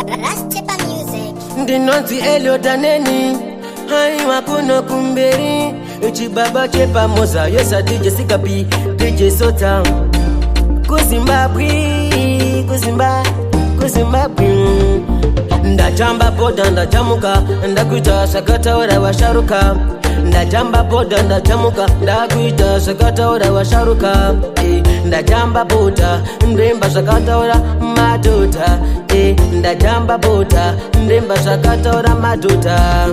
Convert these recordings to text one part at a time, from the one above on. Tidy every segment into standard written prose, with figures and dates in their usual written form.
Rastepa Music. Ndinonzi Eliodaneni, hai wakuno kumberi. Chibaba chepa moza, yesa DJ Sikapi, DJ Sota. Kuzimbabwe. Ndajamba boda ndajamuka, ndakuita sakata ora washaruka. Ndajamba boda ndajamuka, ndakuita sakata ora washaruka. Ndajamba boda, ndemba sakata ora madota. Ndajamba boda, ndemba sakata ora madota.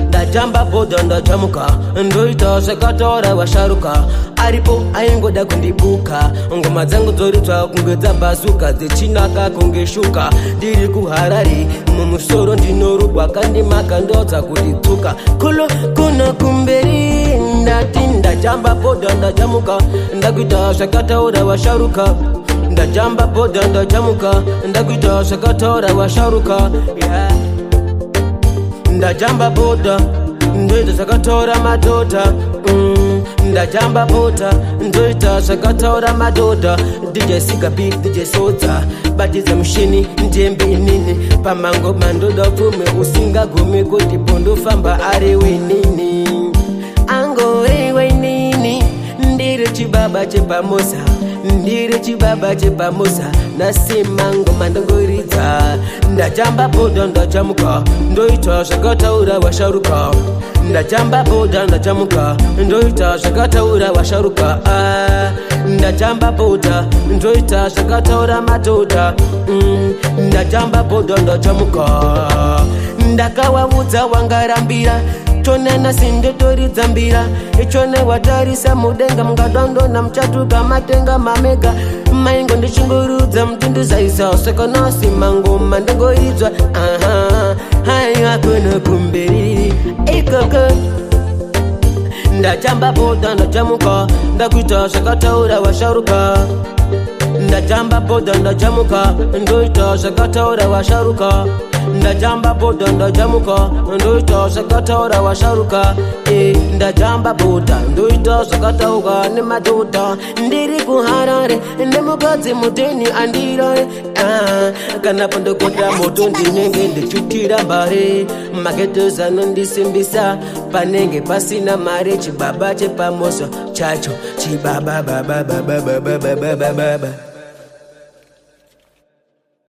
Ndajamba boda ndajamuka, ndoita sakata ora washaruka. Aripo aingoda kundibuka, ngoma dzangu dzoritwa kunge dzabazuka, dzechinaka kunge shuka. Ndiri kuHarare mumusoro ndinorubwa, kandimaka ndodza kunditsuka. Kuno kumberi ndati ndajamba boda ndajamuka, ndakuita sakata ora washaruka. Ndajamba boda ndajamuka, ndakuita sakata ora washaruka. Ndajamba boda, ndoita sakata ora madota. Ndajamba boda, ndoita sakata ora madota. DJ Sikapi, DJ Sota, batiza mshini njembe inini. Pamango mandoda fume usinga gome koti pondo famba arewe nini. Ango ewe nini, ndire chibaba chepa moza. Ndire chibaba chepa moza, nasimango mandangoritza. Ndajamba boda ndajamuka, ndoita sakata ora washaruka. Ndajamba boda ndajamuka, ndoita sakata ora washaruka. Ndajamba boda, ndoita sakata ora madota. Ndajamba boda ndajamuka, ndakawawudza wangarambira. Tonena sindotoridza mbira, ichone watarisa mudenga. Mungadondo na mchatuka matenga mamega. Maingo ndichingurudza mtundu zaisa, sekonasi mangoma ndengoidzwa. Hai wakuno kumberi ikoko. Ndajamba boda ndajamuka, ndakuita sakata ora washaruka. Ndajamba boda ndajamuka, ndoita sakata ora washaruka. Ndajamba boda ndajamuka, ndoita sakata ora washaruka. Ndajamba boda, ndoita sakata ora nemadota. Ndiri kuHarare, nemukadzi muteni andirore. Kana pandokota moto ndinenge ndichutira mbare. Maketoza nondisimbisa, panenge pasina mare. Chibaba chepa mozo chacho, chibaba baba.